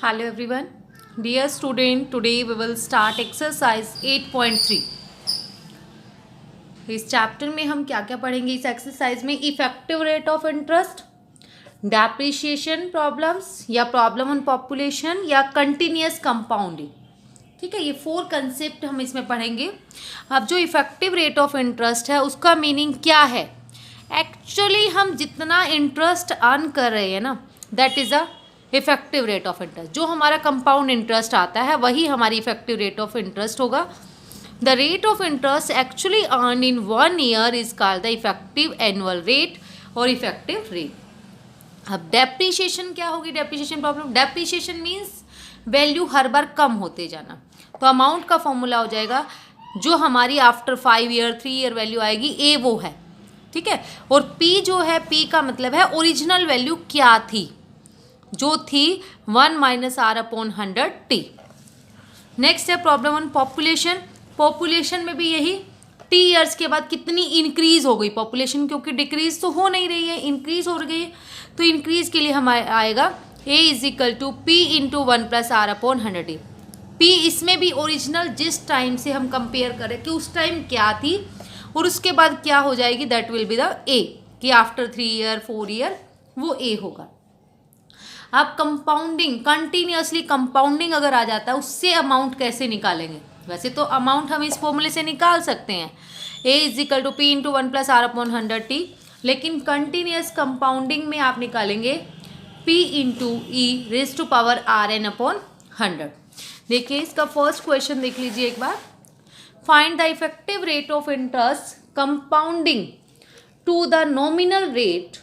Hello everyone. Dear student, today we will start exercise 8.3. इस chapter में हम क्या क्या पढ़ेंगे इस एक्सरसाइज में? Effective rate of interest, depreciation problems या प्रॉब्लम ऑन पॉपुलेशन या कंटिन्यूअस कंपाउंडिंग। ठीक है, ये 4 कंसेप्ट हम इसमें पढ़ेंगे। अब जो इफेक्टिव रेट ऑफ इंटरेस्ट है उसका मीनिंग क्या है? एक्चुअली हम जितना इंटरेस्ट अर्न कर रहे हैं ना, that is a effective rate of interest. जो हमारा कंपाउंड इंटरेस्ट आता है वही हमारी इफेक्टिव रेट ऑफ इंटरेस्ट होगा। The rate of interest actually earn in 1 year is called the effective annual rate और इफेक्टिव रेट। अब डेप्रिसिएशन क्या होगी? Depreciation problem, depreciation means value हर बार कम होते जाना। तो अमाउंट का फॉर्मूला हो जाएगा जो हमारी आफ्टर 5 ईयर 3 ईयर वैल्यू आएगी, ए वो है। ठीक है, और पी जो है, पी का मतलब है ओरिजिनल वैल्यू क्या थी, जो थी 1 - r/100t। नेक्स्ट है प्रॉब्लम ऑन पॉपुलेशन। पॉपुलेशन में भी यही टी ईयर्स के बाद कितनी इंक्रीज हो गई पॉपुलेशन, क्योंकि डिक्रीज तो हो नहीं रही है, इंक्रीज हो गई है। तो इंक्रीज के लिए हमारे आएगा a = p × 1 + r/100t। p इसमें भी ओरिजिनल जिस टाइम से हम कंपेयर करें कि उस टाइम क्या थी और उसके बाद क्या हो जाएगी, that will be the a, कि आफ्टर 3 ईयर 4 ईयर वो a होगा। अब कंपाउंडिंग, कंटिन्यूअसली कंपाउंडिंग अगर आ जाता है उससे अमाउंट कैसे निकालेंगे? वैसे तो अमाउंट हम इस फॉर्मूले से निकाल सकते हैं, a = p × 1 + r/100t, लेकिन कंटिन्यूअस कंपाउंडिंग में आप निकालेंगे p × e⁻⁴n/100। देखिए इसका फर्स्ट क्वेश्चन देख लीजिए एक बार। Find the effective rate of interest compounding to the nominal rate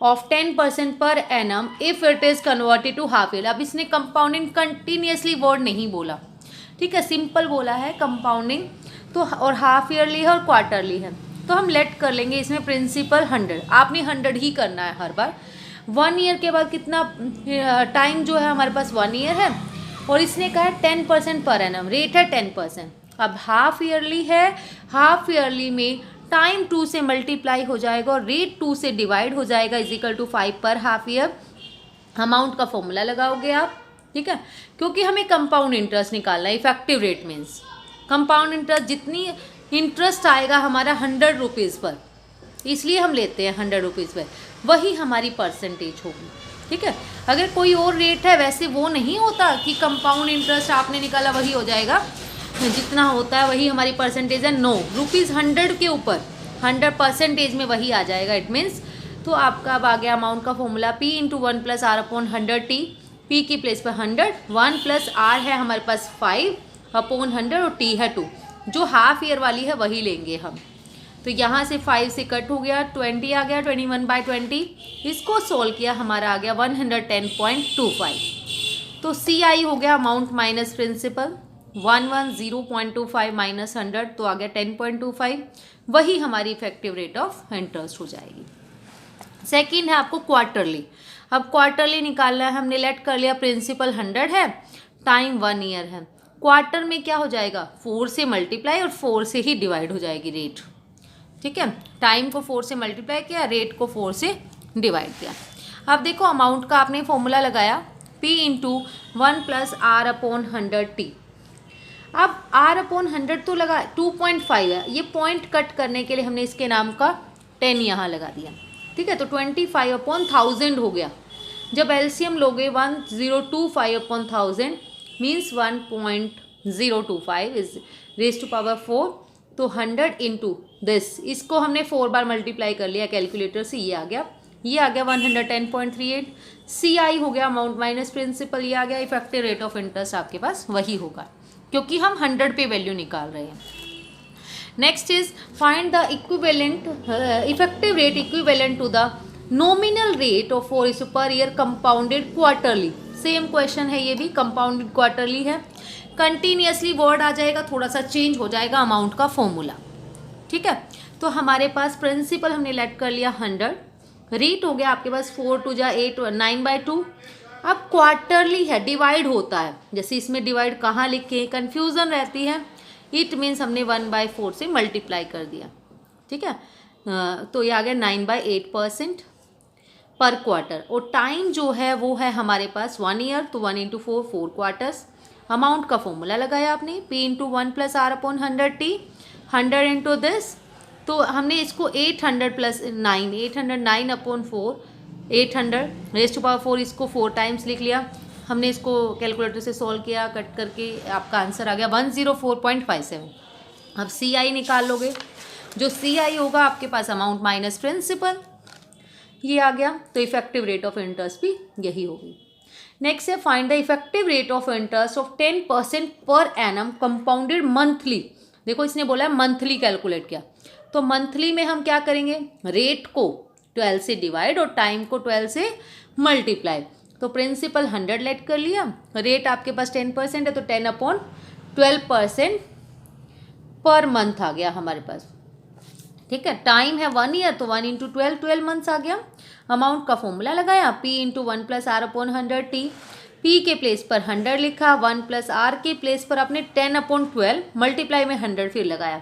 of 10% per annum if it is converted to half year. अब इसने कंपाउंडिंग कंटिन्यूअसली वर्ड नहीं बोला, ठीक है, सिंपल बोला है कंपाउंडिंग। तो और हाफ ईयरली है और क्वार्टरली है, तो हम लेट कर लेंगे इसमें प्रिंसिपल 100। आपने 100 ही करना है हर बार। 1 ईयर के बाद कितना टाइम जो है हमारे पास 1 ईयर है, और इसने कहा है 10% पर एनम, रेट है 10%। अब हाफ ईयरली है, हाफ ईयरली में टाइम 2 से मल्टीप्लाई हो जाएगा और रेट 2 से डिवाइड हो जाएगा, = 5 पर हाफ ईयर। अमाउंट का फॉर्मूला लगाओगे आप, ठीक है, क्योंकि हमें कंपाउंड इंटरेस्ट निकालना है। Effective rate means compound interest, जितनी इंटरेस्ट आएगा हमारा 100 रुपीज़ पर, इसलिए हम लेते हैं 100 रुपीज़ पर, वही हमारी परसेंटेज होगी। ठीक है, अगर कोई और रेट है वैसे वो नहीं होता कि कंपाउंड इंटरेस्ट आपने निकाला वही हो जाएगा, जितना होता है वही हमारी परसेंटेज है। नो, ₹100 के ऊपर 100% में वही आ जाएगा, इट मीन्स। तो आपका अब आ गया अमाउंट का फॉर्मूला p × 1 + r/100t। p की प्लेस पर 100, 1 + r है हमारे पास 5/100 और t है 2। जो हाफ ईयर वाली है वही लेंगे हम। तो यहाँ से 5 से कट हो गया, 20 आ गया, 21/20। इसको सोल्व किया, हमारा आ गया 110.25। तो CI हो गया अमाउंट माइनस प्रिंसिपल, 110.25 - 100, तो आ गया 10.25। वही हमारी इफेक्टिव रेट ऑफ इंटरेस्ट हो जाएगी। सेकंड है आपको क्वार्टरली। अब क्वार्टरली निकालना है, हमने लेट कर लिया, प्रिंसिपल 100 है, टाइम 1 ईयर है। क्वार्टर में क्या हो जाएगा, 4 से मल्टीप्लाई और 4 से ही डिवाइड हो जाएगी रेट। ठीक है, टाइम को 4 से मल्टीप्लाई किया, रेट को 4 से डिवाइड किया। अब देखो अमाउंट का आपने फॉर्मूला लगाया, p × 1 + r/100t। अब r/100 तो लगा 2.5 है, ये पॉइंट कट करने के लिए हमने इसके नाम का 10 यहाँ लगा दिया। ठीक है, तो 25/1000 हो गया। जब एलसीएम लोगे 1025/1000 means 1.025 is raise to power 4। तो 100 × दिस, इसको हमने 4 बार मल्टीप्लाई कर लिया कैलकुलेटर से, ये आ गया 110.38। CI हो गया अमाउंट माइनस प्रिंसिपल, ये आ गया इफेक्टिव रेट ऑफ इंटरेस्ट आपके पास वही होगा, क्योंकि हम 100 पे वैल्यू निकाल रहे हैं। Next is find the equivalent effective rate equivalent to the nominal rate of 4 per year compounded quarterly. Same question है, ये भी कंपाउंडेड क्वार्टरली है। कंटिन्यूअसली वर्ड आ जाएगा, थोड़ा सा चेंज हो जाएगा अमाउंट का फॉर्मूला। ठीक है, तो हमारे पास प्रिंसिपल हमने लेट कर लिया 100, रेट हो गया आपके पास 4 × 2 = 8, 9/2। अब क्वार्टरली है, डिवाइड होता है, जैसे इसमें डिवाइड कहाँ लिखे कन्फ्यूज़न रहती है, इट मीन्स हमने 1/4 से मल्टीप्लाई कर दिया। ठीक है, तो ये आ गया 9/8%। पर क्वार्टर, और टाइम जो है वो है हमारे पास 1 ईयर, तो 1 इंटू 4 4 क्वार्टर्स। अमाउंट का फॉर्मूला लगाया आपने, P into 1 plus R upon 100T, 100 into this, तो हमने इसको 800 plus 9, 809 upon 4, 800 raise to power 4, इसको 4 टाइम्स लिख लिया हमने, इसको कैलकुलेटर से सॉल्व किया, कट करके आपका आंसर आ गया 104.57। अब CI निकाल लोगे, जो CI होगा आपके पास अमाउंट माइनस प्रिंसिपल, ये आ गया, तो इफेक्टिव रेट ऑफ इंटरेस्ट भी यही होगी। नेक्स्ट है find the effective rate of interest of 10% per annum compounded monthly. देखो इसने बोला है मंथली कैलकुलेट किया, तो मंथली में हम क्या करेंगे, रेट को 12 से डिवाइड और टाइम को 12 से मल्टीप्लाई। तो प्रिंसिपल 100 लेट कर लिया, रेट आपके पास 10% है तो 10 अपॉन 12% पर मंथ आ गया हमारे पास, ठीक है। टाइम है 1 ईयर, तो 1 इंटू 12, 12 मंथ्स आ गया। अमाउंट का फॉर्मूला लगाया, P into 1 plus R upon 100T, P के प्लेस पर 100 लिखा, 1 प्लस R के प्लेस पर आपने 10 अपॉन 12 मल्टीप्लाई में 100 फिर लगाया,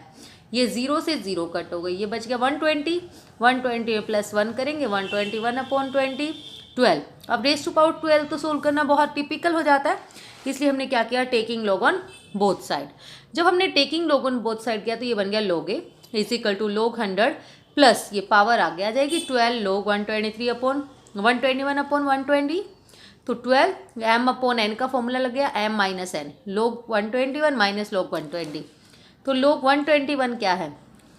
ये 0 से 0 कट हो गई, ये बच गया 120, 120 में प्लस 1 करेंगे 121 अपॉन 20, 12। अब रेज़ टू पावर 12 तो सोल्व करना बहुत टिपिकल हो जाता है, इसलिए हमने क्या किया, taking log on both side. जब हमने taking log on both side किया तो ये बन गया log A is equal to log 100 plus ये पावर आ गया, आ जाएगी 12 log 123 अपॉन 121 अपॉन 120, तो 12 m अपॉन n का फॉर्मूला लग गया m minus n, log 121 minus log 120, तो log 121 क्या है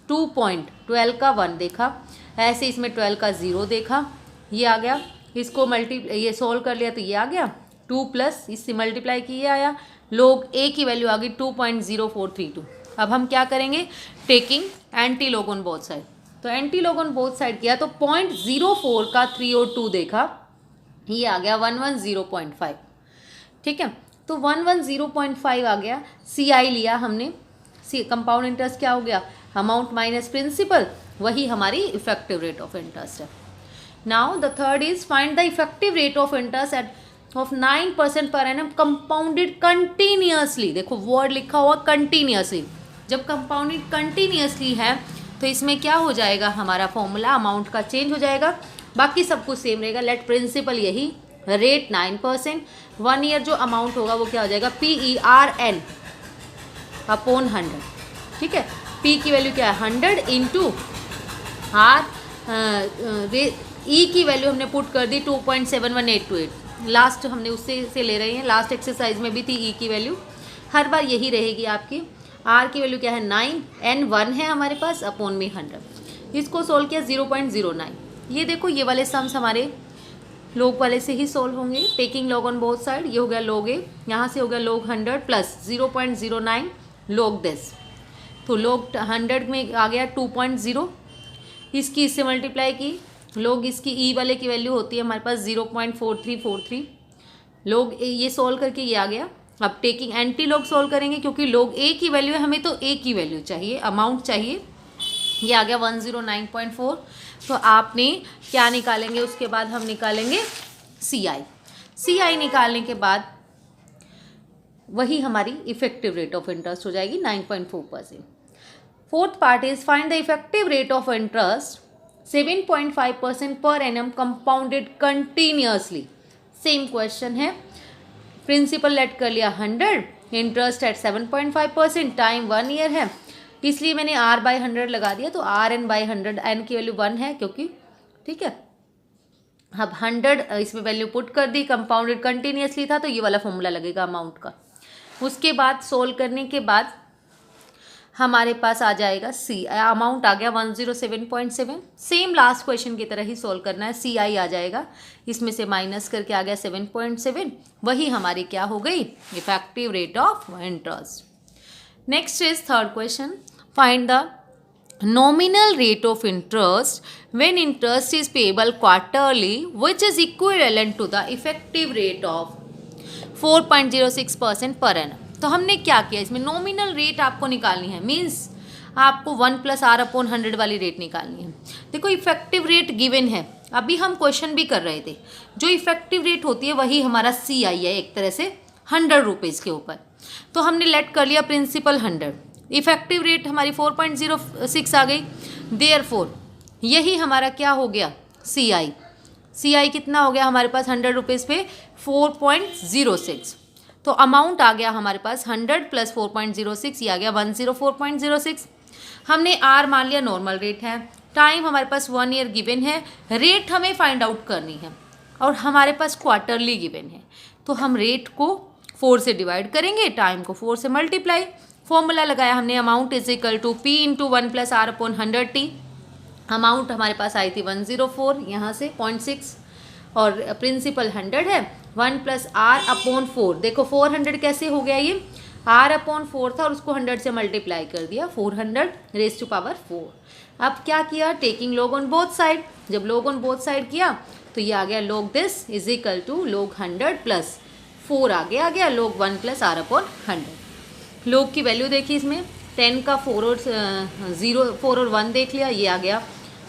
2.12 का 1 देखा, ऐसे इसमें 12 का 0 देखा, ये आ गया, इसको ये सोल्व कर लिया तो ये आ गया 2 प्लस इससे मल्टीप्लाई किया आया, log A की वैल्यू आ गई 2.0432। अब हम क्या करेंगे, taking anti log on both side, तो anti log on both side किया तो 0.04 का 3 और 2 देखा, ये आ गया 110.5, ठीक है, तो 110.5 आ गया। CI लिया हमने, कंपाउंड इंटरेस्ट क्या हो गया, अमाउंट माइनस प्रिंसिपल, वही हमारी इफेक्टिव रेट ऑफ इंटरेस्ट है। Now the third is find the effective rate of interest eight of 9% per annum compounded continuously. देखो वर्ड लिखा हुआ कंटिन्यूअसली, जब कंपाउंडेड कंटिन्यूअसली है तो इसमें क्या हो जाएगा, हमारा फॉर्मूला अमाउंट का चेंज हो जाएगा, बाकी सब कुछ सेम रहेगा, लेट प्रिंसिपल यही, रेट 9%, 1 ईयर जो अमाउंट होगा वो क्या हो जाएगा PERN अपॉन 100, ठीक है। P की वैल्यू क्या है 100 इंटू R, E की वैल्यू हमने पुट कर दी 2.71828, लास्ट हमने उससे से ले रहे हैं, लास्ट एक्सरसाइज में भी थी E की वैल्यू, हर बार यही रहेगी आपकी। R की वैल्यू क्या है 9, N 1 है हमारे पास अपॉन में 100, इसको सोल्व किया 0.09। ये देखो ये वाले सम्स हमारे लोग वाले से ही सोल्व होंगे, taking log on both side, ये हो गया log A, यहाँ से हो गया log 100 प्लस 0.09 log दिस, तो log 100 में आ गया 2.0, इसकी इससे मल्टीप्लाई की, log इसकी E वाले की वैल्यू होती है हमारे पास 0.4343, log A ये सोल्व करके ये आ गया। अब टेकिंग एंटी लॉग सोल्व करेंगे, क्योंकि log A की वैल्यू है, हमें तो A की वैल्यू चाहिए, अमाउंट चाहिए, ये आ गया 109.4, तो आपने क्या निकालेंगे, उसके बाद हम निकालेंगे CI निकालने के बाद वही हमारी इफेक्टिव रेट ऑफ इंटरेस्ट हो जाएगी 9.4%। Fourth part is find the effective rate of interest 7.5% per annum compounded continuously. Same question है, प्रिंसिपल लेट कर लिया 100, इंटरेस्ट एट 7.5%, टाइम 1 ईयर है, इसलिए मैंने R/100 लगा दिया, तो RN/100, N की वैल्यू 1 है क्योंकि, ठीक है। अब 100 इसमें वैल्यू पुट कर दी, कंपाउंडेड कंटिन्यूअसली था तो ये वाला फॉर्मूला लगेगा अमाउंट का। उसके बाद सोल्व करने के बाद हमारे पास आ जाएगा अमाउंट आ गया 107.7, सेम लास्ट क्वेश्चन की तरह ही सोल्व करना है, CI आ जाएगा, इसमें से माइनस करके आ गया 7.7, वही हमारी क्या हो गई, effective rate of interest. Next is third question, find the nominal rate of interest when interest is payable quarterly which is equivalent to the effective rate of 4.06% per annum। तो हमने क्या किया, इसमें नॉमिनल रेट आपको निकालनी है, means आपको 1 plus R upon 100 वाली रेट निकालनी है। देखो इफेक्टिव रेट गिवन है, अभी हम क्वेश्चन भी कर रहे थे, जो इफेक्टिव रेट होती है वही हमारा CI है, एक तरह से 100 रुपीज़ के ऊपर, तो हमने लेट कर लिया प्रिंसिपल 100, इफेक्टिव रेट हमारी 4.06 आ गई, देयरफॉर यही हमारा क्या हो गया CI, CI कितना हो गया हमारे पास 100 रुपीज़ पे 4.06। तो अमाउंट आ गया हमारे पास 100 प्लस 4.06, ये आ गया 104.06। हमने R मान लिया नॉर्मल रेट है, टाइम हमारे पास 1 ईयर गिवन है, रेट हमें फाइंड आउट करनी है और हमारे पास क्वार्टरली गिवन है। तो हम रेट को 4 से डिवाइड करेंगे, टाइम को 4 से मल्टीप्लाई, फॉर्मूला लगाया हमने amount is equal to P into 1 plus R upon 100T। Amount हमारे पास आई थी 104, यहाँ से 0.6 और प्रिंसिपल 100 है, 1 प्लस R अपॉन 4। देखो 400 कैसे हो गया, ये R अपॉन 4 था और उसको 100 से मल्टीप्लाई कर दिया, 400 रेज टू पावर 4। अब क्या किया, taking log on both side. जब लॉग ऑन बोथ साइड किया तो ये आ गया log this is equal to log 100 plus 4 आ गया log 1 plus R upon 100। log की वैल्यू देखी इसमें, 10 का 4 और 0, 4 और 1 देख लिया, ये आ गया।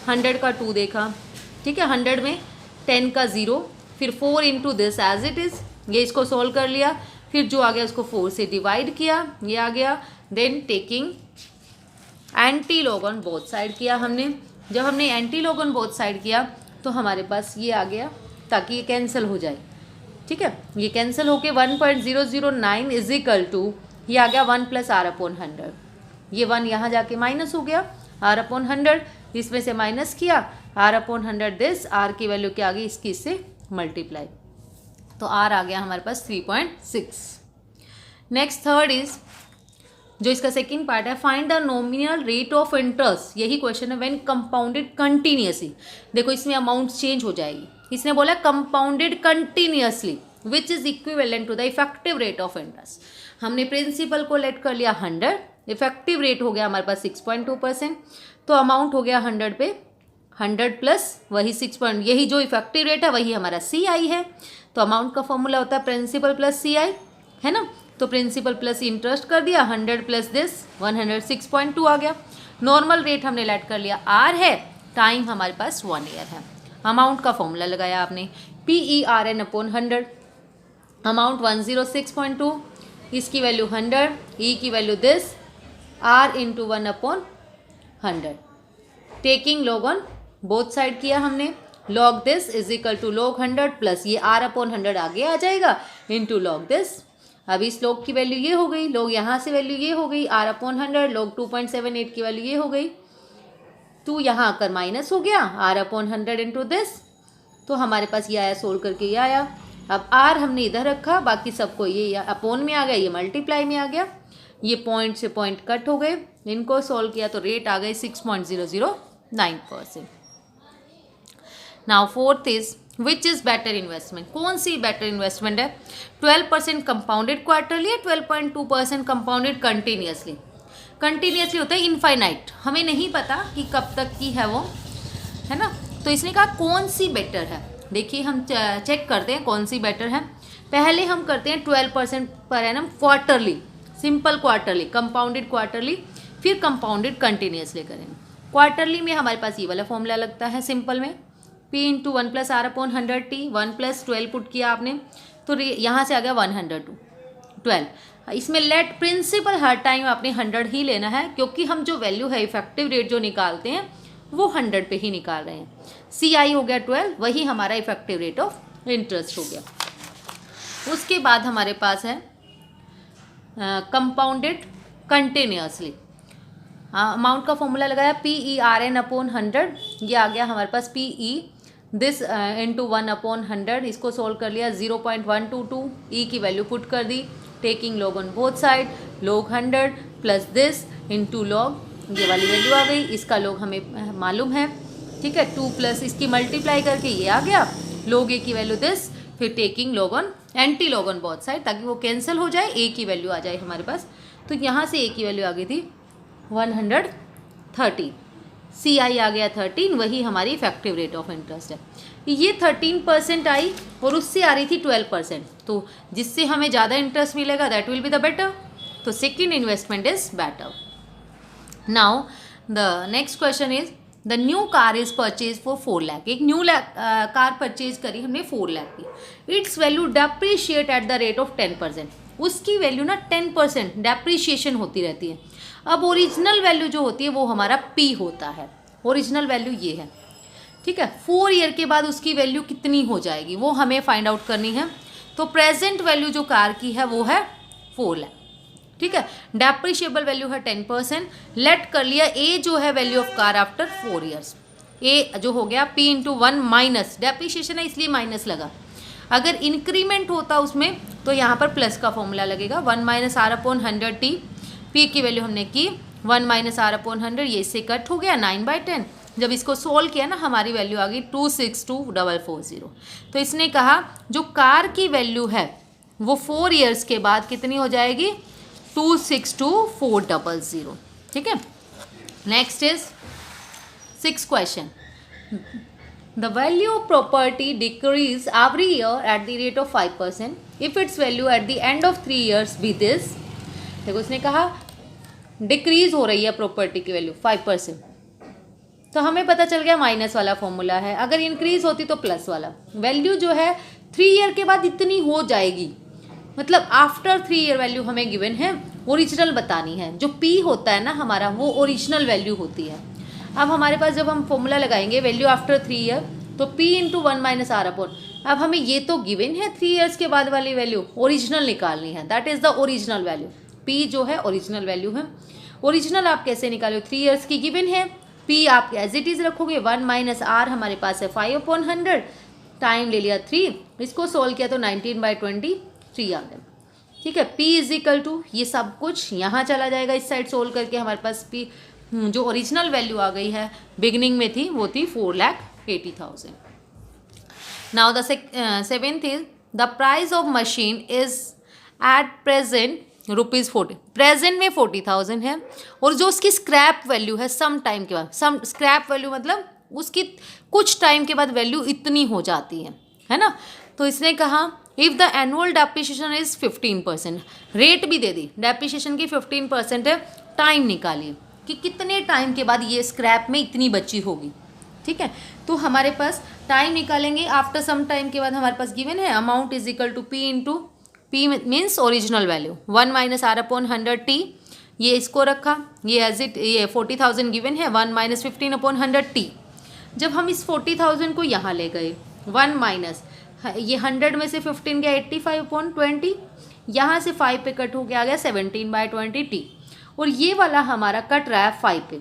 100 का 2 देखा, ठीक है, 100 में 10 का 0, फिर 4 into this as it is, ये इसको सोल्व कर लिया, फिर जो आ गया उसको 4 से डिवाइड किया, ये आ गया। Then taking anti log on both side किया हमने। जब हमने anti log on both side किया तो हमारे पास ये आ गया, ताकि ये कैंसिल हो जाए, ठीक है, ये कैंसिल होके 1.009 इज इक्वल टू, ये आ गया 1 प्लस R अपॉन 100। ये 1 यहाँ जाके माइनस हो गया, R अपॉन 100 इसमें से माइनस किया, R अपॉन 100 दिस, R की वैल्यू क्या आ गई इसकी, इससे मल्टीप्लाई, तो R आ गया हमारे पास 3.6। नेक्स्ट थर्ड इज, जो इसका सेकंड पार्ट है, find the nominal rate of interest. यही क्वेश्चन है, व्हेन कंपाउंडेड कंटिन्यूअसली। देखो इसमें अमाउंट चेंज हो जाएगी, इसने बोला compounded continuously which is equivalent to the effective rate of interest. हमने प्रिंसिपल को लेट कर लिया 100, इफेक्टिव रेट हो गया हमारे पास 6.2%, तो अमाउंट हो गया 100 पे 100 प्लस वही 6 पॉइंट, यही जो इफेक्टिव रेट है वही हमारा CI है। तो अमाउंट का फॉर्मूला होता है प्रिंसिपल प्लस CI, है ना, तो प्रिंसिपल प्लस इंटरेस्ट कर दिया, 100 प्लस दिस 106.2 आ गया। नॉर्मल रेट हमने लेट कर लिया R है, टाइम हमारे पास 1 ईयर है। अमाउंट का फॉर्मूला लगाया आपने PERN अपॉन 100, अमाउंट 106.2, इसकी वैल्यू 100, E की value this, R into 1 upon 100। Taking log on both side किया हमने, log this is equal to log 100 plus ये R अपॉन 100 आगे आ जाएगा इंटू log दिस। अब इस log की वैल्यू ये हो गई, log यहाँ से वैल्यू ये हो गई, R अपॉन 100, log 2.78 की वैल्यू ये हो गई, 2 यहाँ आकर माइनस हो गया, R अपॉन 100 इंटू दिस, तो हमारे पास ये आया, सोल्व करके ये आया। अब R हमने इधर रखा, बाकी सबको ये अपॉन में आ गया, ये मल्टीप्लाई में आ गया, ये पॉइंट से पॉइंट कट हो गए, इनको सोल्व किया तो रेट आ गई 6.009%। Now fourth is which is better investment. कौन सी बेटर इन्वेस्टमेंट है, 12% कंपाउंडेड क्वार्टरली या 12.2% कंपाउंडेड कंटिन्यूसली। कंटिन्यूसली होता है इनफाइनाइट, हमें नहीं पता कि कब तक की है वो, है ना, तो इसने कहा कौन सी बेटर है। देखिए हम चेक करते हैं कौन सी बेटर है। पहले हम करते हैं 12% per annum quarterly, simple quarterly, compounded quarterly, फिर कंपाउंडेड कंटिन्यूसली करेंगे। क्वार्टरली में हमारे पास ये वाला फॉर्मूला लगता है सिंपल में, P into 1 plus R upon 100T, 1 plus 12 put किया आपने तो यहाँ से आ गया 112। इसमें लेट प्रिंसिपल हर टाइम आपने 100 ही लेना है, क्योंकि हम जो वैल्यू है इफेक्टिव रेट जो निकालते हैं वो 100 पे ही निकाल रहे हैं। CI हो गया 12, वही हमारा इफेक्टिव रेट ऑफ इंटरेस्ट हो गया। उसके बाद हमारे पास है कंपाउंडेड कंटिन्यूसली। अमाउंट का फॉर्मूला लगाया PERN अपॉन 100, ये आ गया हमारे पास PE दिस इंटू 1 अपॉन 100, इसको सोल्व कर लिया 0.122, E की वैल्यू पुट कर दी, taking log on both side, log 100 plus this into log, ये वाली वैल्यू आ गई, इसका log हमें मालूम है, ठीक है, 2 प्लस इसकी मल्टीप्लाई करके ये आ गया, log A की वैल्यू दिस, फिर taking log on anti log on both side, ताकि वो कैंसिल हो जाए, A की वैल्यू आ जाए हमारे पास। तो यहाँ से A की वैल्यू आ गई थी 130, CI आ गया 13, वही हमारी इफेक्टिव रेट ऑफ इंटरेस्ट है। ये 13% आई और उससे आ रही थी 12%, तो जिससे हमें ज़्यादा इंटरेस्ट मिलेगा that will be the better, तो second investment is better. Now the next question is the new car is purchase for 4 lakh. एक न्यू कार परचेज करी हमने 4 लाख की, it's value depreciate at the rate of 10%, उसकी value ना 10% depreciation होती रहती है। अब ओरिजिनल वैल्यू जो होती है वो हमारा P होता है, ओरिजिनल वैल्यू ये है ठीक है, 4 ईयर के बाद उसकी वैल्यू कितनी हो जाएगी वो हमें फाइंड आउट करनी है। तो प्रेजेंट वैल्यू जो कार की है वो है 4 लाख, ठीक है। डेप्रिशिएबल वैल्यू है 10%। लेट कर लिया ए जो है value of car after 4 years, ए जो हो गया P इंटू 1 माइनस डेप्रिशिएशन है इसलिए माइनस लगा। अगर इंक्रीमेंट होता उसमें तो यहाँ पर प्लस का फॉर्मूला लगेगा 1 minus R upon 100t। P की वैल्यू हमने की 1 माइनस आर अपॉन 100, ये इससे कट हो गया 9/10। जब इसको सोल्व किया ना हमारी वैल्यू आ गई 262440। तो इसने कहा जो कार की वैल्यू है वो 4 ईयर्स के बाद कितनी हो जाएगी 262400, ठीक है। Next is 6th question. The value of property decrease every year at the rate of 5% if its value at the end of 3 years be this। देखो उसने कहा डिक्रीज हो रही है प्रॉपर्टी की वैल्यू 5%, तो हमें पता चल गया माइनस वाला फॉर्मूला है। अगर इंक्रीज होती तो प्लस वाला। वैल्यू जो है 3 ईयर के बाद इतनी हो जाएगी, मतलब आफ्टर 3 ईयर वैल्यू हमें गिवन है, ओरिजिनल बतानी है। जो पी होता है ना हमारा वो ओरिजिनल वैल्यू होती है। अब हमारे पास जब हम फॉर्मूला लगाएंगे वैल्यू आफ्टर 3 ईयर तो P into 1 minus R upon, अब हमें ये तो गिवन है 3 ईयर्स के बाद वाली वैल्यू, ओरिजिनल निकालनी है। That is the original value. P जो है ओरिजिनल वैल्यू है। ओरिजिनल आप कैसे निकालो, 3 ईयर्स की गिवन है, P आप एज इट इज रखोगे, 1 माइनस आर हमारे पास है 5/100, टाइम ले लिया 3, इसको सोल्व किया तो 19/23 आ गया, ठीक है। P इज इक्वल टू ये सब कुछ यहाँ चला जाएगा, इस साइड सोल्व करके हमारे पास P जो ओरिजिनल वैल्यू आ गई है बिगनिंग में थी वो थी 4,80,000। Now the 7th is the price of machine is at present ₹40। Present में 40,000 है और जो उसकी स्क्रैप वैल्यू है सम टाइम के बाद, सम स्क्रैप वैल्यू मतलब उसकी कुछ टाइम के बाद वैल्यू इतनी हो जाती है ना। तो इसने कहा if the annual depreciation is 15%, rate भी दे दी, डेप्रिसिएशन की 15% है, टाइम निकालिए कि कितने टाइम के बाद ये स्क्रैप में इतनी बची होगी, ठीक है। तो हमारे पास टाइम निकालेंगे, आफ्टर सम टाइम के बाद हमारे पास गिवन है amount is equal to P into P means original value 1 minus R upon 100t, ये इसको रखा, ये एज इट, ये 40,000 गिवन है, 1 माइनस 15/100t। जब हम इस 40,000 को यहाँ ले गए 1 माइनस ये 100 में से 15 गया 85/20, यहाँ से 5 पे कट हो गया आ गया 17/20t, और ये वाला हमारा कट रहा है 5 पे,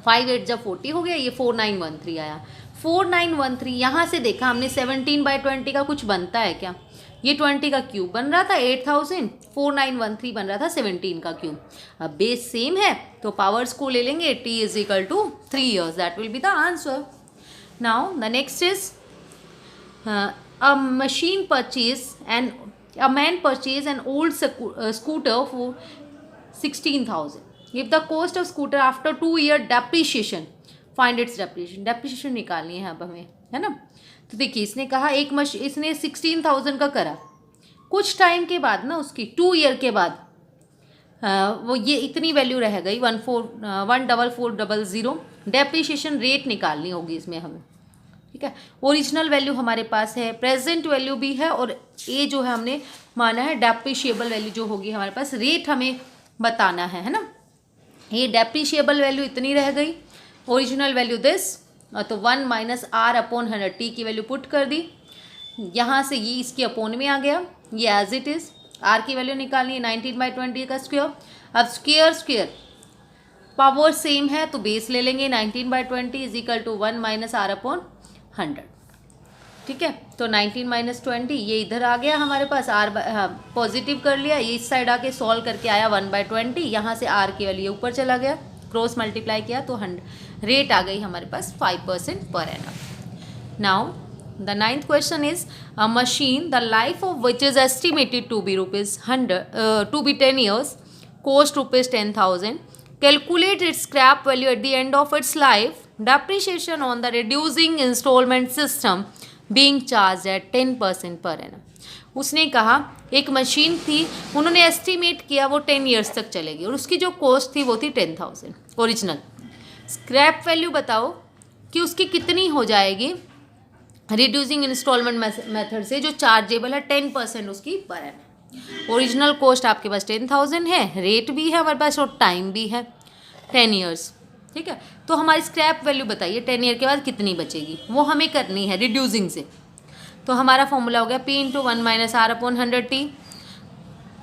5 8 जब 40 हो गया, ये 4913 आया। 4913 यहाँ से देखा हमने 17/20 का कुछ बनता है क्या, ये 20 का क्यूब बन रहा था 8000, 4913 बन रहा था 17 का क्यूब। अब बेस सेम है तो पावर्स को ले लेंगे, t is equal to 3 years, that will be the answer. Now the next is a machine purchase and a man purchased an old scooter for 16,000. If the cost of scooter after 2 year depreciation, find its depreciation. depreciation निकालनी है अब हमें, है ना। तो देखिए इसने कहा इसने 16,000 का करा, कुछ टाइम के बाद ना उसकी 2 ईयर के बाद वो ये इतनी वैल्यू रह गई 14400। डेप्रिशिएशन रेट निकालनी होगी इसमें हमें, ठीक है। ओरिजिनल वैल्यू हमारे पास है, प्रेजेंट वैल्यू भी है, और ये जो है हमने माना है डेप्रिशिएबल वैल्यू जो होगी हमारे पास, रेट हमें बताना है ना। ये डेप्रिशिएबल वैल्यू इतनी रह गई, ओरिजिनल वैल्यू दिस, तो 1 माइनस आर अपॉन 100t की वैल्यू पुट कर दी, यहाँ से ये इसकी अपोन में आ गया, ये एज इट इज़। आर की वैल्यू निकालनी है 19/20 का स्क्वायर। अब स्क्वायर पावर सेम है तो बेस ले लेंगे, 19/20 is equal to 1 minus R upon 100, ठीक है। तो 19 माइनस 20 ये इधर आ गया हमारे पास, आर पॉजिटिव कर लिया, ये इस साइड आके सॉल्व करके आया 1/20, यहाँ से आर की वैल्यू ऊपर चला गया, क्रॉस मल्टीप्लाई किया तो 100, रेट आ गई हमारे पास 5% per annum. Now the 9th question is a machine the life of which is estimated to be ₹10 years, cost ₹10,000, calculate its scrap value at the end of its life, depreciation on the reducing installment system being charged at 10% per annum। उसने कहा एक machine थी, उन्होंने estimate किया वो 10 years तक चलेगी, और उसकी जो कॉस्ट थी वो थी 10,000 ओरिजिनल। स्क्रैप वैल्यू बताओ कि उसकी कितनी हो जाएगी रिड्यूसिंग इंस्टॉलमेंट मेथड से, जो चार्जेबल है 10% उसकी पर एनम। ओरिजिनल कॉस्ट आपके पास 10,000 है, रेट भी है हमारे पास और टाइम भी है 10 ईयर्स, ठीक है। तो हमारी स्क्रैप वैल्यू बताइए 10 ईयर के बाद कितनी बचेगी, वो हमें करनी है रिड्यूसिंग से। तो हमारा फॉर्मूला हो गया P into 1 minus R upon 100T,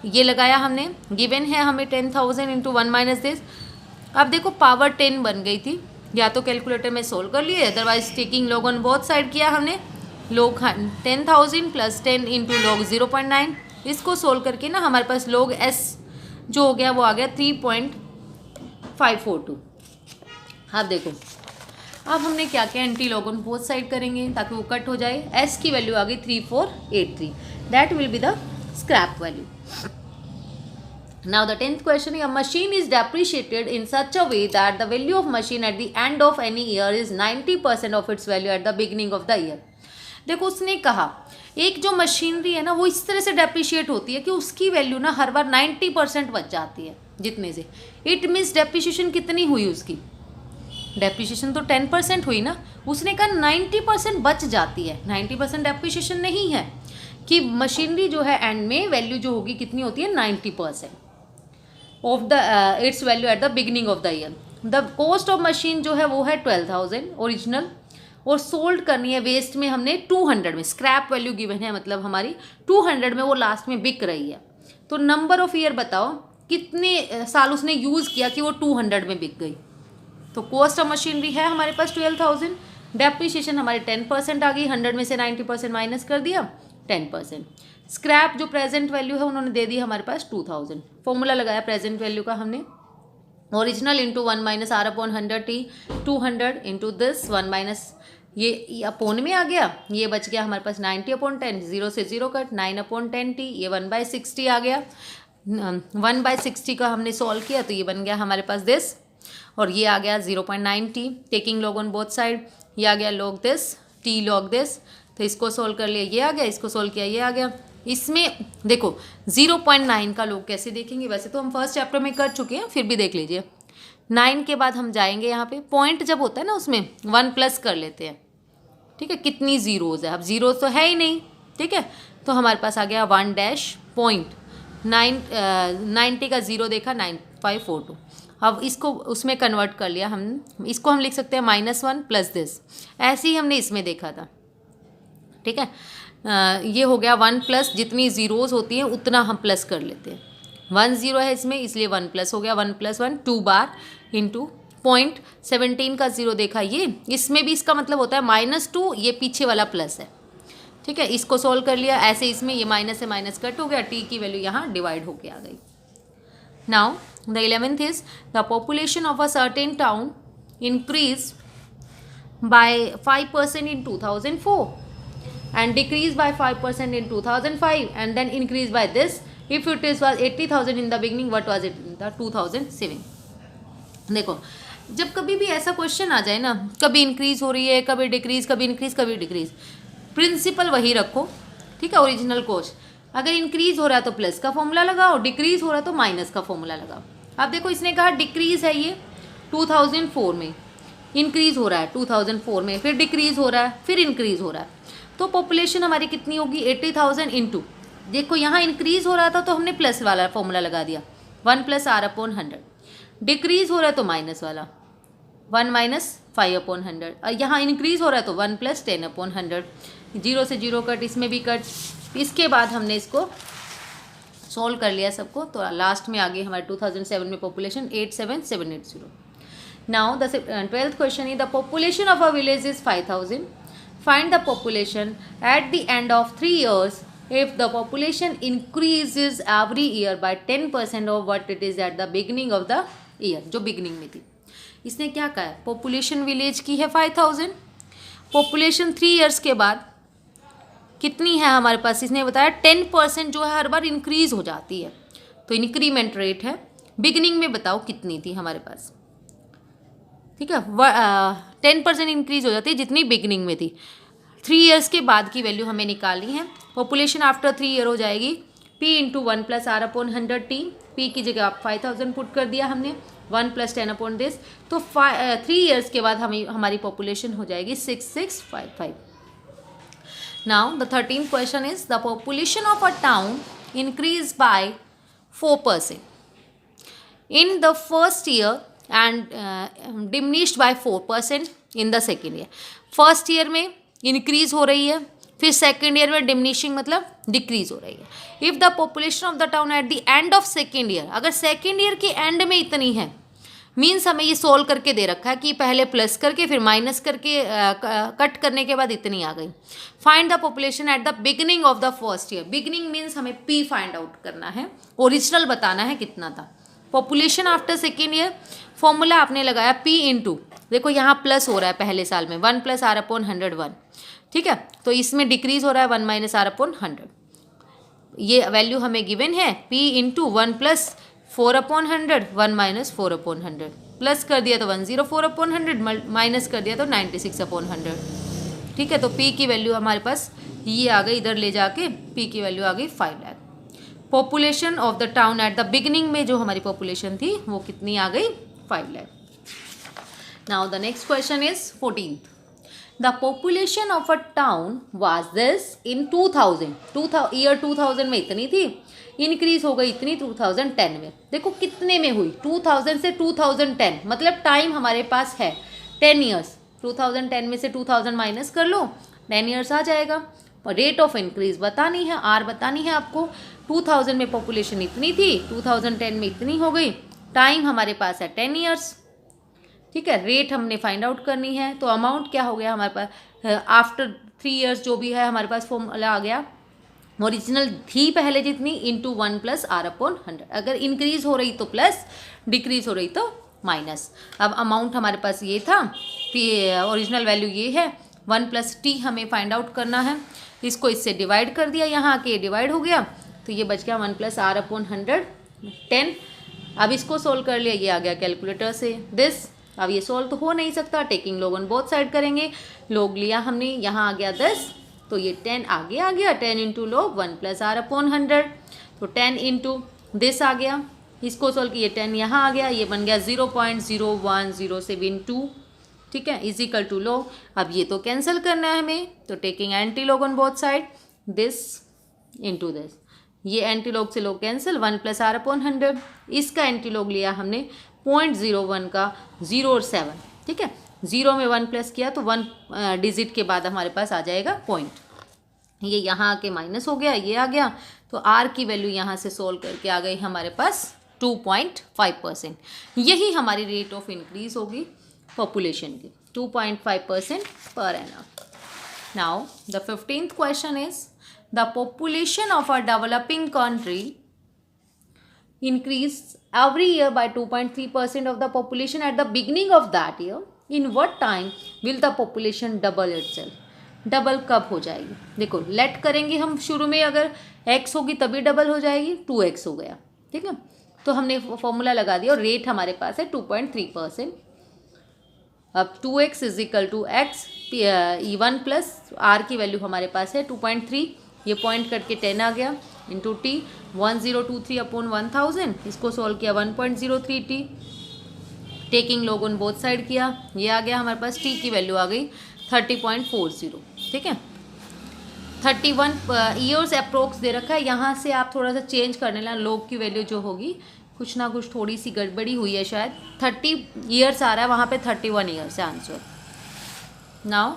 ये लगाया हमने, गिवन है हमें 10,000 इंटू 1 माइनस दिस। अब देखो पावर 10 बन गई थी, या तो कैलकुलेटर में सोल्व कर लिए, otherwise taking log on both side किया हमने। लॉग 10,000 प्लस 10 इंटू लॉग 0.9, इसको सोल्व करके ना हमारे पास लॉग एस जो हो गया वो आ गया 3.542। अब देखो अब हमने क्या किया, anti log on both side करेंगे ताकि वो कट हो जाए। एस की वैल्यू आ गई 3483, that will be the scrap value. Now the 10th question, a machine is depreciated in such a way that the value of machine at the end of any year is 90% of its value at the beginning of the year। देखो उसने कहा एक जो machinery है ना वो इस तरह से डेप्रिशिएट होती है कि उसकी वैल्यू ना हर बार 90% बच जाती है जितने से। इट मीन्स डेप्रिशिएशन कितनी हुई उसकी, डेप्रिशिएशन तो 10% हुई ना, उसने कहा 90% बच जाती है। 90% डेप्रिशिएशन नहीं है कि मशीनरी जो है एंड में वैल्यू जो होगी कितनी होती है 90% of the it's value at the beginning of the year. The cost of machine जो है वो है 12,000 ओरिजिनल, और सोल्ड करनी है वेस्ट में हमने 200 में, स्क्रैप वैल्यू गिवन है मतलब हमारी 200 में वो लास्ट में बिक रही है। तो नंबर ऑफ ईयर बताओ कितने साल उसने यूज़ किया कि वो 200 में बिक गई। तो कॉस्ट ऑफ मशीनरी है हमारे पास 12,000, डेप्रिशिएशन हमारी 10% आ गई, 100 में से 90% माइनस कर दिया 10%। स्क्रैप जो प्रेजेंट वैल्यू है उन्होंने दे दी हमारे पास 2,000। फॉर्मूला लगाया प्रेजेंट वैल्यू का हमने, original into 1 minus R upon 100T, 200 into this 1 minus ये अपोन में आ गया, ये बच गया हमारे पास 90 अपॉन 10, 0 से 0 कट 9 अपॉन 10T, ये 1/60 आ गया। 1/60 का हमने सॉल्व किया तो ये बन गया हमारे पास दिस, और ये आ गया 0.9T, taking log on both side, ये आ गया log this T log this. तो इसको सोल्व कर लिया ये आ गया, इसको सोल्व किया ये आ गया। इसमें देखो 0.9 का लोग कैसे देखेंगे, वैसे तो हम फर्स्ट चैप्टर में कर चुके हैं, फिर भी देख लीजिए। 9 के बाद हम जाएंगे यहाँ पे, पॉइंट जब होता है ना उसमें 1 प्लस कर लेते हैं, ठीक है। कितनी जीरोज़ है, अब जीरोज़ तो है ही नहीं, ठीक है। तो हमारे पास आ गया 1 डैश पॉइंट 90 का 0 देखा 9542। अब इसको उसमें कन्वर्ट कर लिया हम, इसको हम लिख सकते हैं -1 प्लस दिस, ऐसे ही हमने इसमें देखा था, ठीक है। ये हो गया 1 प्लस, जितनी ज़ीरोज़ होती हैं उतना हम प्लस कर लेते हैं। 1 0 है इसमें इसलिए 1 प्लस हो गया, 1 + 1 2 बार इंटू 0.17 का 0 देखा ये, इसमें भी इसका मतलब होता है -2, ये पीछे वाला प्लस है, ठीक है। इसको सोल्व कर लिया, ऐसे इसमें ये माइनस से माइनस कट हो गया, टी की वैल्यू यहाँ डिवाइड होके आ गई। Now the 11th is the population of a certain town increase bye 5% in 2004 and decrease by 5% in 2005 and then increase by this. If it was 80,000 in the beginning, what was it in the 2007? देखो जब कभी भी ऐसा question आ जाए ना, कभी increase हो रही है, कभी डिक्रीज, कभी इंक्रीज, कभी डिक्रीज, प्रिंसिपल वही रखो, ठीक है। ओरिजिनल कोस्ट, अगर इंक्रीज हो रहा है तो प्लस का फॉर्मूला लगाओ, डिक्रीज हो रहा है तो माइनस का फॉर्मूला लगाओ। अब देखो इसने कहा डिक्रीज है ये 2004 में, इंक्रीज हो रहा है 2004 में, फिर डिक्रीज हो रहा है, फिर इंक्रीज हो रहा है। तो पॉपुलेशन हमारी कितनी होगी 80,000 इंटू, देखो यहाँ इंक्रीज हो रहा था तो हमने प्लस वाला फॉर्मूला लगा दिया 1 + r/100, डिक्रीज हो रहा है तो माइनस वाला 1 - 5/100, यहाँ इंक्रीज हो रहा है तो 1 + 10/100, 0 से 0 कट, इसमें भी कट। इसके बाद हमने इसको सॉल्व कर लिया सबको, तो लास्ट में आ गई हमारे 2007 में population 87780। Now the 12th question is the population of a village is 5,000, find the population at the end of 3 years if the population increases every year by 10% of what it is at the beginning of the year, जो beginning में थी। इसने क्या कहा है, population village की है 5,000, population 3 years के बाद कितनी है हमारे पास, इसने बताया 10% जो है हर बार इंक्रीज हो जाती है, तो इंक्रीमेंट रेट है। बिगिनिंग में बताओ कितनी थी हमारे पास, ठीक है। 10% इंक्रीज हो जाती है जितनी बिगिनिंग में थी। 3 years के बाद की वैल्यू हमें निकालनी है। पॉपुलेशन आफ्टर 3 year हो जाएगी P × 1 + r/100T, P की जगह आप 5,000 पुट कर दिया हमने, 1 + 10 अपॉन दिस, तो 3 years के बाद हमारी पॉपुलेशन हो जाएगी 6655। Now the 13th question is the population of a town increase by 4% in the first year and diminished by 4% in the second year. First year में इंक्रीज हो रही है, फिर सेकेंड ईयर में डिमिनिशिंग मतलब डिक्रीज हो रही है। If the population of the town at the end of second year, अगर सेकेंड ईयर के एंड में इतनी है, मीन्स हमें ये सोल्व करके दे रखा है कि पहले प्लस करके फिर माइनस करके कट करने के बाद इतनी आ गई। Find the population at the beginning of the first year. Beginning means हमें पी फाइंड आउट करना है, ओरिजिनल बताना है कितना था। Population after second year, formula आपने लगाया पी इंटू, देखो यहाँ प्लस हो रहा है पहले साल में 1 + r/100 1, ठीक है, तो इसमें डिक्रीज हो रहा है 1 - r/100। ये वैल्यू हमें गिवन है p इंटू 1 + 4/100 1 - 4/100, प्लस कर दिया तो 104/100, माइनस कर दिया तो 96/100, ठीक है। तो p की वैल्यू हमारे पास ये आ गई, इधर ले जाके p की वैल्यू आ गई 5 lakh. Population of the town at the beginning में जो हमारी पॉपुलेशन थी वो कितनी आ गई, 5 lakh. Now the next question is 14th। The population of a town was this in 2000 year 2000 में इतनी थी, इंक्रीज हो गई इतनी 2010 में। देखो कितने में हुई, 2000 से 2010, मतलब टाइम हमारे पास है 10 ईयर्स। 2010 में से 2000 माइनस कर लो, 10 ईयर्स आ जाएगा। रेट ऑफ इंक्रीज बतानी है, आर बतानी है आपको। 2000 में पॉपुलेशन इतनी थी, 2010 में इतनी हो गई, टाइम हमारे पास है 10 ईयर्स, ठीक है। रेट हमने फाइंड आउट करनी है, तो अमाउंट क्या हो गया हमारे पास, आफ्टर 3 ईयर्स जो भी है हमारे पास फॉर्मूला आ गया, ओरिजिनल थी पहले जितनी इंटू 1 + r/100। अगर इंक्रीज हो रही तो प्लस, डिक्रीज हो रही तो माइनस। अब अमाउंट हमारे पास ये था, ओरिजिनल वैल्यू ये है, 1 + t हमें फाइंड आउट करना है। इसको इससे डिवाइड कर दिया, यहाँ आके डिवाइड हो गया, तो ये बच गया 1 + r/100 10। अब इसको सोल्व कर लिया, ये आ गया कैलकुलेटर से दिस। अब ये सोल्व तो हो नहीं सकता, taking log on both side करेंगे। लॉग लिया हमने, यहाँ आ गया 10, तो ये 10 आगे आ गया, 10 इंटू लॉग 1 + r/100, तो 10 इंटू दिस आ गया। इसको सोल्व किए 10 यहाँ आ गया, ये बन गया 0.01072, ठीक है, इजिकल टू लॉग। अब ये तो कैंसिल करना है हमें, तो taking anti log on both side, this into this, ये एंटी लॉग से लॉग कैंसिल, 1 + r/100। इसका एंटी लॉग लिया हमने 0.01 का 0 और 7, ठीक है। 0 में 1 प्लस किया तो 1 डिजिट के बाद हमारे पास आ जाएगा पॉइंट, ये यहाँ आके माइनस हो गया, ये आ गया, तो आर की वैल्यू यहाँ से सोल्व करके आ गई हमारे पास 2.5%। यही हमारी रेट ऑफ इंक्रीज होगी पॉपुलेशन की, 2.5% पर annum. Now the 15th question is the population of a developing country increase every year by 2.3% of the population at the beginning of that year. In what time will the population double itself? Double कब हो जाएगी, देखो late करेंगे हम, शुरू में अगर x होगी तभी डबल हो जाएगी, 2x हो गया, ठीक है। तो हमने फॉर्मूला लगा दिया और रेट हमारे पास है 2.3%। अब 2x = x, 1 + r की वैल्यू हमारे पास है 2.3, ये पॉइंट करके 10 आ गया, इंटू t 1023/1000, इसको सोल्व किया 1.03t, taking log on both side किया, ये आ गया हमारे पास, t की वैल्यू आ गई 30.40, ठीक है। 31 ईयर्स अप्रोक्स दे रखा है, यहाँ से आप थोड़ा सा चेंज करने ला, लॉग की वैल्यू जो होगी कुछ ना कुछ थोड़ी सी गड़बड़ी हुई है शायद, 30 ईयर्स आ रहा है, वहाँ पे 31 ईयर्स है आंसर। नाउ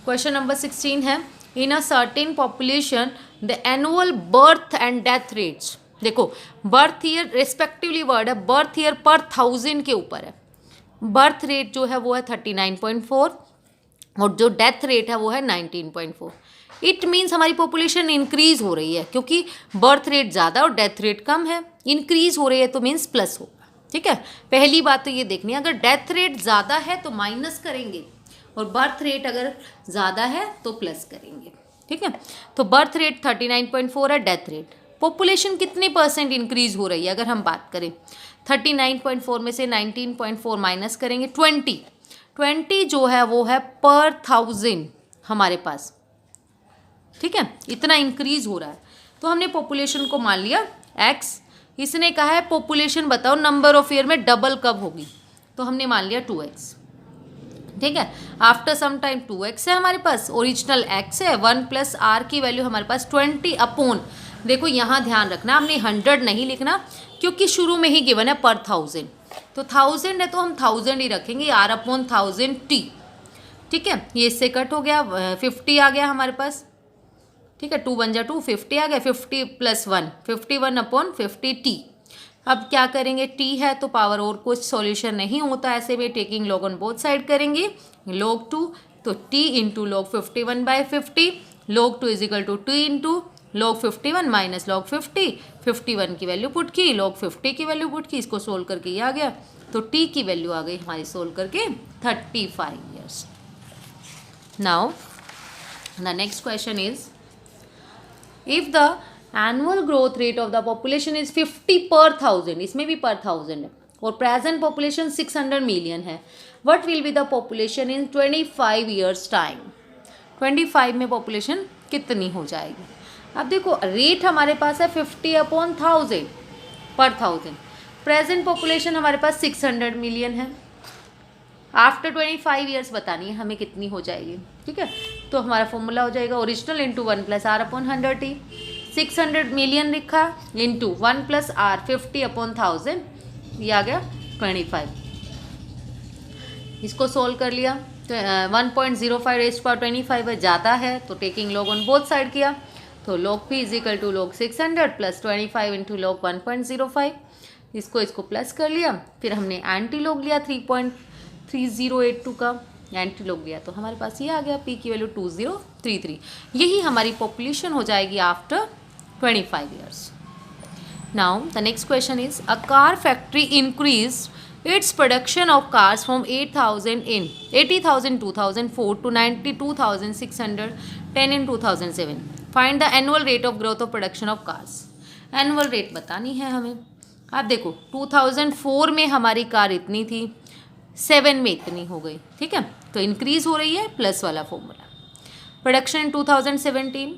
क्वेश्चन नंबर 16 है, in a certain population the annual birth and death rates. देखो बर्थ ईयर रेस्पेक्टिवली वर्ड है, बर्थ ईयर पर 1000 के ऊपर है, बर्थ रेट जो है वो है 39.4 और जो डेथ रेट है वो है 19.4। इट मीन्स हमारी पॉपुलेशन इंक्रीज हो रही है, क्योंकि बर्थ रेट ज़्यादा और डेथ रेट कम है, इंक्रीज हो रही है तो मीन्स प्लस होगा, ठीक है। पहली बात तो ये देखनी है, अगर डेथ रेट ज़्यादा है तो माइनस करेंगे और बर्थ रेट अगर ज़्यादा है तो प्लस करेंगे, ठीक है। तो बर्थ रेट 39.4 है, डेथ रेट, पॉपुलेशन कितने % इंक्रीज हो रही है अगर हम बात करें, 39.4 में से 19.4 माइनस करेंगे, 20 जो है वो है पर 1000 हमारे पास, ठीक है, इतना इंक्रीज हो रहा है। तो हमने पॉपुलेशन को मान लिया x, इसने कहा है पॉपुलेशन बताओ नंबर ऑफ ईयर में डबल कब होगी, तो हमने मान लिया 2x, ठीक है। आफ्टर सम टाइम 2x है हमारे पास, ओरिजिनल x है, 1 + r की वैल्यू हमारे पास 20/, देखो यहाँ ध्यान रखना हमने 100 नहीं लिखना, क्योंकि शुरू में ही गिवन है पर 1000, तो 1000 है तो हम 1000 ही रखेंगे, R/1000t। ठीक है, ये इससे कट हो गया, 50 आ गया हमारे पास। ठीक है, 2 बन जा 2, 50 आ गया, 50 + 1 51/50t। अब क्या करेंगे, t है तो पावर और कुछ सॉल्यूशन नहीं होता ऐसे में, taking log on both side करेंगे, log 2 तो t into log 51/50, log 2 = 2 into log 51 minus log 50, 51 की वैल्यू पुट की, log 50 की वैल्यू पुट की, इसको सोल्व करके ये आ गया, तो t की वैल्यू आ गई हमारी सोल्व करके 35 years. Now the next question is, if the annual growth rate of the population is 50 पर 1000, इसमें भी पर 1000 है, और प्रेजेंट पॉपुलेशन 600 मिलियन है, what will be the population in 25 years time. 25 में पॉपुलेशन कितनी हो जाएगी। अब देखो रेट हमारे पास है 50/1000 पर 1000, प्रेजेंट पॉपुलेशन हमारे पास 600 मिलियन है, आफ्टर 25 ईयर्स बतानी है हमें कितनी हो जाएगी। ठीक है, तो हमारा फॉर्मूला हो जाएगा ओरिजिनल इंटू 1 + R/100t, 600 मिलियन लिखा इंटू 1 + R 50/1000, ये आ गया 25। इसको सोल्व कर लिया तो 1.05 रेज़ पावर 25 जाता है, तो taking log on both side किया, तो log p = log 600 + 25 into log 1.05, इसको प्लस कर लिया, फिर हमने एंटी लॉग लिया 3.3082 का एंटी लॉग लिया, तो हमारे पास ये आ गया, p की वैल्यू 2033। यही हमारी पॉपुलेशन हो जाएगी after 25 years. Now the next question is, a car factory increased its production of cars from 80,000 in 2004 to 92,610 in 2007. Find the annual rate of growth of production of cars. Annual rate बतानी है हमें। आप देखो 2004 में हमारी car इतनी थी, 7 में इतनी हो गई। ठीक है, तो इंक्रीज हो रही है, प्लस वाला formula. Production in 2017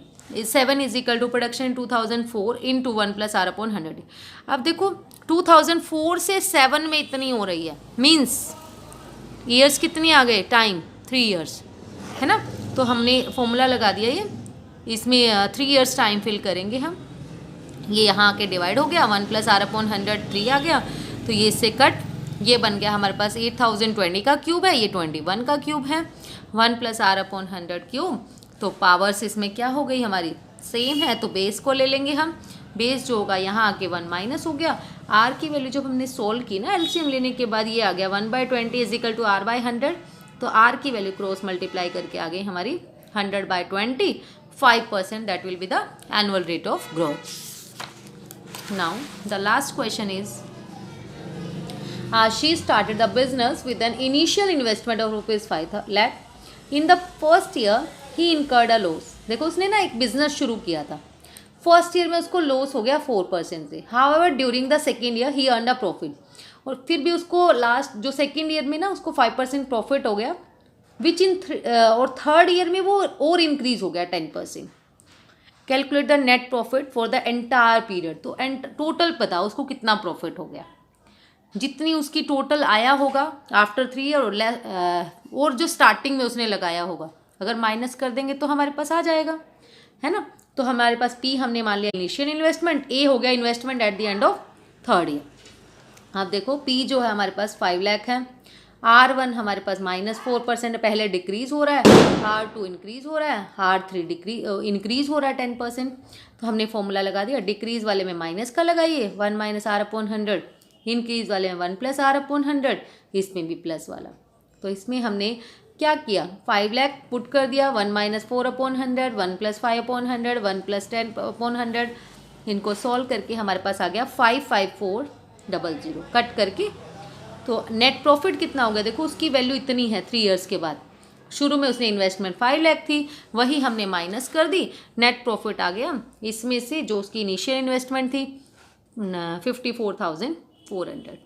7 = production in 2004 into 1 + R/100। अब देखो 2004 से 7 में इतनी हो रही है, मीन्स ईयर्स कितनी आ गए, टाइम 3 ईयर्स है ना, तो हमने फॉर्मूला लगा दिया ये, इसमें 3 ईयर्स टाइम फिल करेंगे हम, ये यहाँ आके डिवाइड हो गया, 1 + R/100 3 आ गया, तो ये इससे कट, ये बन गया हमारे पास 8020 का क्यूब है, ये 21 का क्यूब है, 1 + R/100 क्यूब, तो पावर्स इसमें क्या हो गई हमारी, सेम है, तो बेस को ले लेंगे हम, बेस जो होगा यहाँ आके 1 माइनस हो गया, आर की वैल्यू जब हमने सोल्व की ना एलसीएम लेने के बाद, ये आ गया 1/20 = R/100, तो आर की वैल्यू क्रॉस मल्टीप्लाई करके आ गई हमारी 100/20, 5%, that will be the annual rate of growth. Now the last question is, she started the business with an initial investment of ₹5 lakh. In the first year he incurred a loss. देखो उसने ना एक business शुरू किया था, first year में उसको loss हो गया 4% से, however during the second year he earn a profit, और फिर भी उसको लास्ट जो सेकेंड ईयर में ना उसको 5% प्रॉफिट हो गया, विच इन और थर्ड ईयर में वो और इंक्रीज हो गया 10%। Calculate the net profit for the entire period, तो टोटल पता उसको कितना प्रॉफिट हो गया, जितनी उसकी टोटल आया होगा आफ्टर 3 ईयर, और जो स्टार्टिंग में उसने लगाया होगा, अगर माइनस कर देंगे तो हमारे पास आ जाएगा, है ना। तो हमारे पास P हमने मान लिया इनिशियल इन्वेस्टमेंट, A हो गया investment at the end of third year. आप देखो P जो है हमारे पास 5 लाख है, R1 हमारे पास -4% पहले डिक्रीज हो रहा है, R2 इंक्रीज हो रहा है, R3 इंक्रीज हो रहा है 10%, तो हमने फॉर्मूला लगा दिया, डिक्रीज वाले में माइनस का लगाइए 1 - R/100, इंक्रीज वाले में 1 + R/100, इसमें भी प्लस वाला, तो इसमें हमने क्या किया, 5 लाख पुट कर दिया, 1 - 4/100, 1 + 5/100, 1 + 10/100, इनको सॉल्व करके हमारे पास आ गया 55400 कट करके। तो नेट प्रॉफिट कितना हो गया, देखो उसकी वैल्यू इतनी है 3 ईयर्स के बाद, शुरू में उसने इन्वेस्टमेंट 5 लाख थी, वही हमने माइनस कर दी, नेट प्रॉफिट आ गया इसमें से जो उसकी इनिशियल इन्वेस्टमेंट थी 54,400,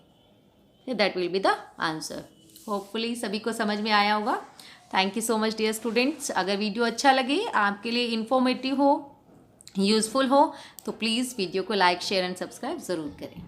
that will be the answer. Hopefully सभी को समझ में आया होगा। Thank you so much dear students. अगर वीडियो अच्छा लगे, आपके लिए इन्फॉर्मेटिव हो, यूज़फुल हो, तो प्लीज़ वीडियो को लाइक, शेयर एंड सब्सक्राइब ज़रूर करें।